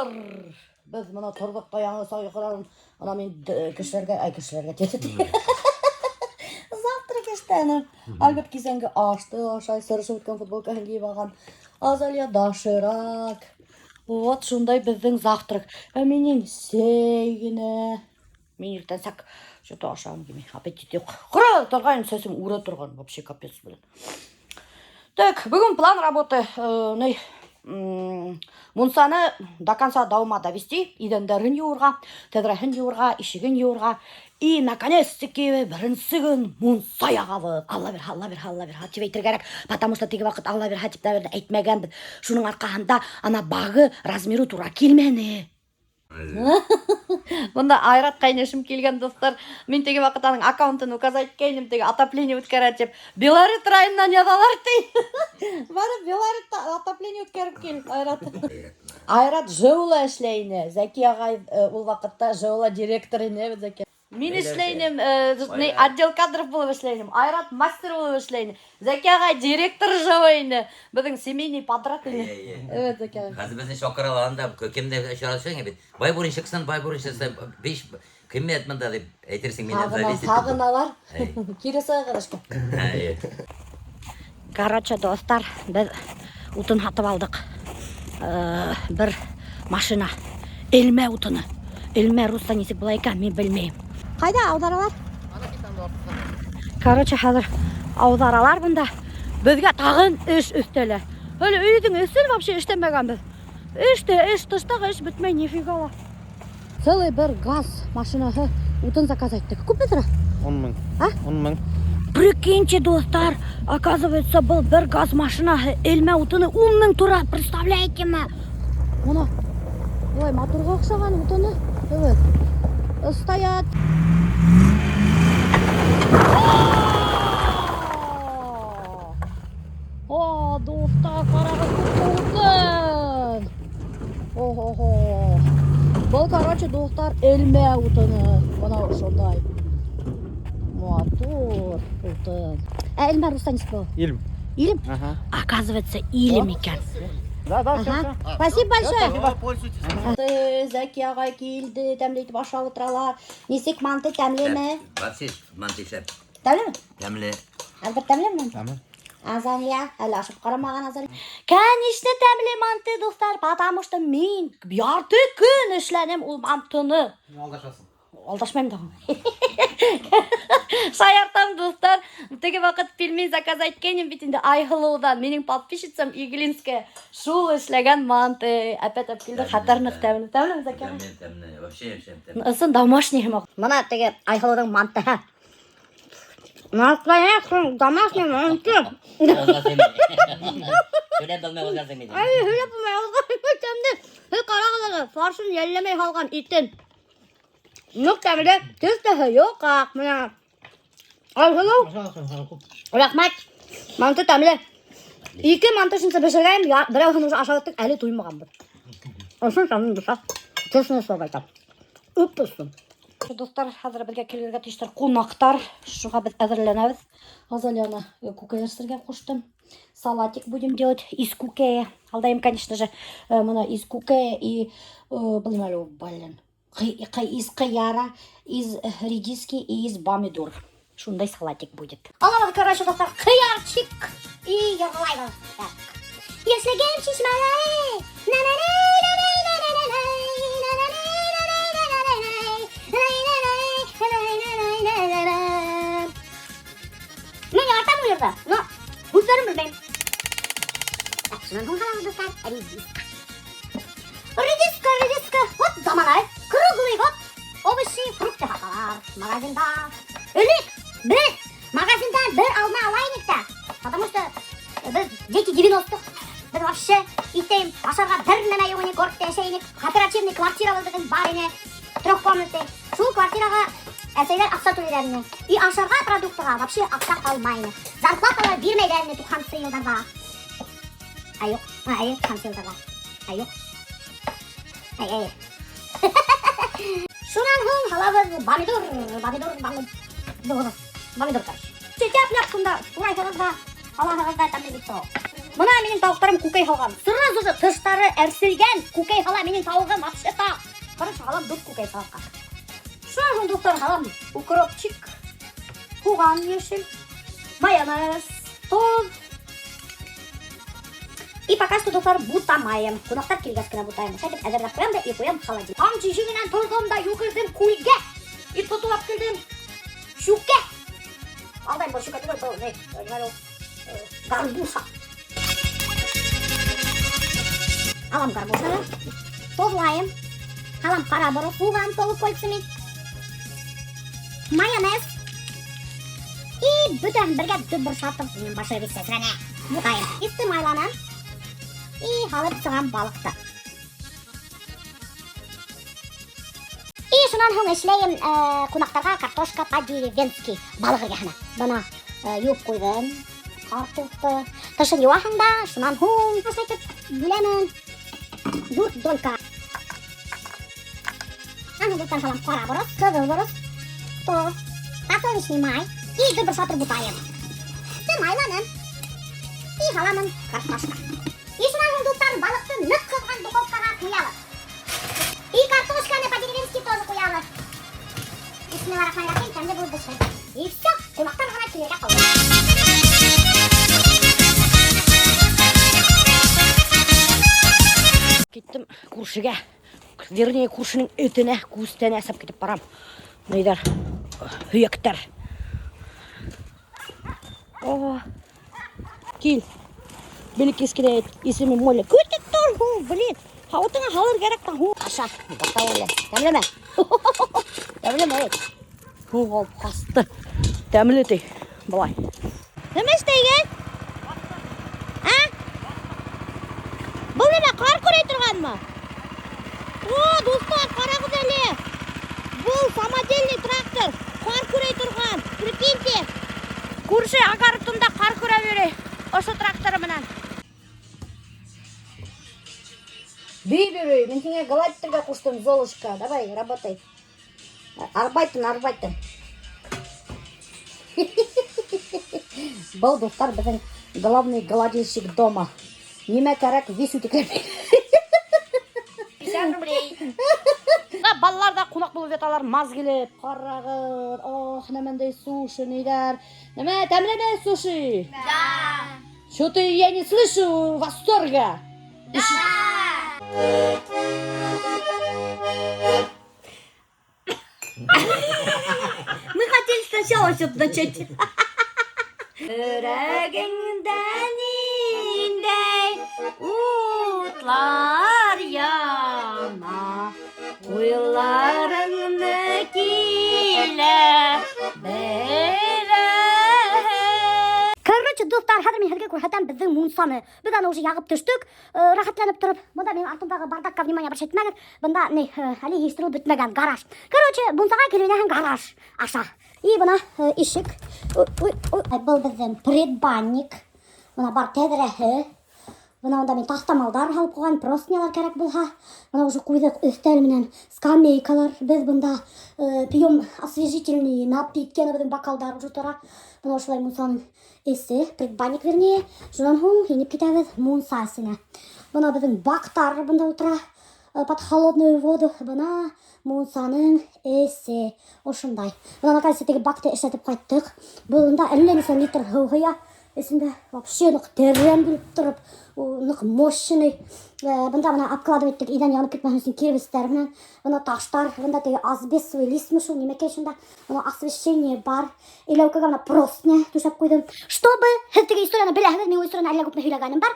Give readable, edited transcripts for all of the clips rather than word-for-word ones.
Достар, біз мына тұрдық таяңы сайқырарын, ана мен кішілерге жетеді. Завтрак іштені. Альберт кезеңгі ашты, ашай сырышы өткен футболкасын киіп алған. Азалия дашырақ. Вот шундай біздің завтрак. Менің сейгіне. Мен ертен сәк что-то ашағым келмей. Аппетит жоқ. Құра тұрғайын сәсім ура тұрған. Вообще капец, блин. Так, бүгін план работы. Мұнсаны до конца дома довести. Идендерін юырға, тедрахын юырға, ишігін юырға. И, наконец-таки, бірінші күн мұнсай ағалы. Алла бер, деп айтыр керек. Потому что теге вақыт Алла бер, деп әйтмеген біз. Шуның арқағында ана бағы размеру тура келмені. Бұнда Айрат қайнешім келген достар. Мен теге вақыт аның аккаунтын указать кейнім, теге отопление өткерет деп. Белорит районынан ядалар тей. Барып Белорит отопление өткеріп кел, Айрат. Айрат жаула әшлейіне. Зәки ағай ол вақытта жаула директорыне Зәки. Мен ішлейнім, отдел кадров болып ішлейнім. Айрат мастер болып ішлейнім. Зәки ағай директор жауайны. Біздің семейный подряд ені. Evet Зәки ағай. Қазір біздің шоқыраларында көкемде шырашың ебет. Бай бұрын шықсан, беш кімме әтмінді деп әйтерсің мен зависит. Сағыналар. Кересі қарашқа. Короче, достар, біз ұтын хатып алдық. Бір машина. Елме ұтыны. Елме руста несік бұлайка, мен білмейм. Қайда аударалар? Короче, қазір аударалар бұнда. Бізге тағын үш үстелі. Өлі үйдің үстел вообще іштемеген біз. Үш тыштағы үш бітмей нефигала. Целый бір газ машинасы ұтын заказ айттық. Көп бетірі? 10 мың. 10 мың. Прикиньте, достар, оказывается, был бір газ машинасы. Елме ұтыны 10 мың тұра. Представляете ме? Оны, олай моторға ұқсаған ұтыны. Evet. Стоят. О, достар, қарағыз ұтын. О-хо-хо. Бұл, короче, достар, елме ұтыны. Ona шондай. Мотор ұтын. Елме рустанец был? Илім. Илім? Ага. Оказывается, Илім екен. Да, все. Спасибо большое. Зәки ағай келді, тәмлейтіп аша отыралар. Несек манты тәмлеме? Батсыз, манты шәп. Тәмлеме? Тәмле. Әлбір тәмлеме? Тәмле. Азания, әлі ашып қарамаған Азания. Конечно, тәмле манты, достар, потому что мен ярты күн ішленем ол мантыны. Алдашасың. Алдашмайым да. Шаяртам, достар. Теге вақыт пельмень заказать кенем битінде Айғылудан. Менің подписчицам Игілинская шул ішлеген манты. Опять келді қатарнық тәмле. Тәмле, Зәки? Тәмле, вообще тәмле. Ысын домашний мақ. Мына теге Айғылудың манты. Настоящий домашний манты. Сөйлеп білмей өзгерсің мен. Ай, сөйлеп білмей өзгерсің. Қарағылығы, фаршын еллемей қалған итін. Nuk tәмле, түстігі yok ақ. Мына Айғылу. Рахмет. Манты тәмле. Екі манты шынсы бішіргайым, бір ауғын уже ашағыттық әлі туймаған бір. Осын санын бұша. Тесіне соқ айтам. Үппісін. Достар, қазір бірге келерге тиштер қонақтар. Шуға біз әзірленеміз. Азалияны кукаерстерге қоштым. Салатик будем делать из кукея. Алдаем, конечно же, мына из кукея и, блин, из қияра, из редиски и из помидор. Шундай салатик будет. Аламыз, короче, достар, қиярчик и ярлайға. Еслегем шишмалай, мен артам ұйырды, но бұздарын білмейм. Шынан соң қаламыз, достар, редиска. Вот заманай, круглый год, овощи, фрукты хаталар. Магазинда. Өлік, біз магазиндан бір алма алайнық та. Потому что біз дети 90-х. Біз вообще иттейм, ашарға бір нәмә еуіне көріпті әшейінік. Кооперативный квартира болдығын барыне, трехкомнатный. Шул квартираға әсейлер ақса төлеріне. И ашарға продуктыға вообще ақса қалмайны. Зарплаталар бермейдеріне тұқансы елдарға. Айық, қансы елдарға. Айық. Ай. Шунан соң халабыз помидор. Кетеп яқсында, турайтығызға, алағығызға тәмле бітті. Мына менің тауықтарым көкей халған. Сразу же тыштары әрселген көкей хала менің тауығым вообще-то. Короче, халам дұрт көкей салаққа. Шағын доктор халам укропчик, хуған ешіл, майонез, тоз. И пока что доктор бутамайым. Қонақтар келгескіне бутайым. Шайтып әзірлеп қоям да и қоям холодильник. Тамчы жігінен тұрдым да юкірдім кульге. И тұтылап келдім шүкке. Алдай бұл шүкке түгіл бұл не? Гарбуша. Алам гарбушаны, тозлайым. Алам қара бұрыс, буған толы кольцами. Майонез. И бүтін бірге дүбір шатып, мен башы бесесірәне бұтайым. Исті майланам. И халып сыған балықты. И шынан хың ішлейім қонақтарға картошка по-деревенски балық ергехіні. Бұна юп қойдым, картофты, тышын юахында, шынан хың қосайтып білемін. Юрт долька. Аны бұлттан салам қара бұрыс, қызыл бұрыс, тоз, подсолнечный май. И дүбір шатыр бұтайым. Ты майланын. И халамын картошка. И шынан хың бұлттан балықты нүк қызған духовкаға қоялы. И картошканы по-деревенски тоже қоялы. Бисмиллахиррахманиррахим, тәмді болып біші. И все, қонақтар ғана келерге қалды. Кеттім көршіге, вернее көршінің өтіне, көстіне әсіп кетіп барам. Нейдер, үйектер. О, кел. Білік кескеде есімі молі. Көтік тұр, блин. Хаутыңа халыр керек та. Аша, бұқта олы. Тәмілі ме? Тәмілі ме? Ол қасты. Тәмілі дей. Бұлай. Неме істейген? Бұл неме қар көрей тұрған ма? О, достар, қарағыз әлі. Бұл самодельный трактор. Қар көрей тұрған. Прикиньте. Көрші ағарыптымда қар көре берей. Осы тракторы мұнан. Бей, мен сенге гладиаторға қуштым, Золушка. Давай, работай. Арбайтын. Бұл достар біздің главный гладильщик дома. Неме керек, вес өтекер. 50 рублей. Балаларда қонақ болып жаталар, маз келіп, қарағыр, ох, немендей суши, нейдер. Неме, тәмінеме суши? Да. Что-то я не слышу восторга. Да. Мы хотели сначала что-то начать. Yüreğinden inday utlar yana, uylarını kile bere. Короче, достар, хәзер мен һәргә күрһәтәм безнең мунсаны. Без аны уже ягып төштек, рәхәтләнеп торып. Монда минем артымдагы бардакка внимание обращать итмәгез. Монда не, әле җиштирү бетмәгән гараж. Короче, мунсага килүнәһен гараж аша. И бuna ишек. Был безнең предбанник. Бuna бар тәҙрәһе. Бuna онда мен тастамалдар һалып куйган, простынялар кәрәк булһа. Бuna уже куйдык өстәл менән скамейкалар. Без бunda прием освежительный напитки, безнең бокалдар уже тора. Бuna шулай мунсаның эсе, предбанник вернее. Шунан һуң инеп китәбез мунса эсенә. Бuna безнең бактар бunda утыра. Под холодную воду. Бuna мунсаның эсе. Ошындай. Бuna наконец-то теге бакты эшләтеп кайттык. Булында 50 литр һыу куя. Эсендә вообще нык тәрән булып торып, нык мощный. Бunda бuna обкладывать итеп, идән янып китмәсен өчен кирбестәр белән. Бuna таштар, бunda теге асбестовый листмы шул, нимәкә шунда. Бuna освещение бар. Иләүкәгә бuna простыня түшәп куйдым. Чтобы теге историяны беләһегез, мин ул историяны әллә күпме һөйләгәнем бар.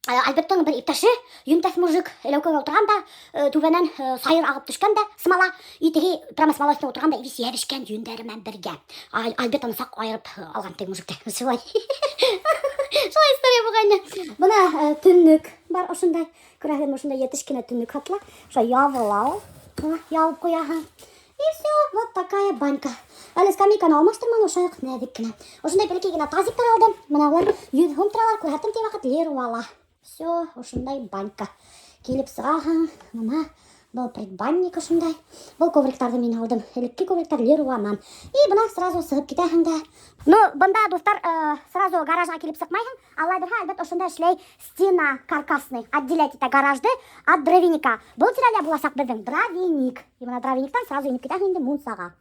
Альберттың бір иптәше, юнтәс мужик, эләүкәгә утырганда, түбәнән сайыр агып төшкәндә, смола, и теге прямо смола өстенә утырганда, ибис ябешкән юннәре белән бергә. Альберт аны сак айырып алган теге мужикты. Шулай. Шулай история булган. Бuna төннек бар ошындай. Күрәһең, ошындай йәтешкенә төннек хатла. Шулай ябылау. Ябып куяһың. И все, вот такая банька. Әле скамейканы алмаштырман, ошай ук нәдик кенә. Ошындай бәлки генә тазиктар алдым. Менә 100 һум торалар, күрһәтем тә вакыт Леруала. Все, ошындай банька. Килеп сыгаһың, мына Бұл предбанник ушундай. Бұл ковриктарды мен алдым. Элекке ковриктар Леруанан. И бына сразу сығып кетәһең дә. Ну, бында достар, сразу гаражга килеп сыкмайһың. Алай бирһә, әлбәттә ошонда эшләй стена каркасный. Отделять итә гаражды от дровяника. Бұл тирәдә буласак безнең дровяник. И бына дровяниктан сразу инеп кетәһең инде мунсага.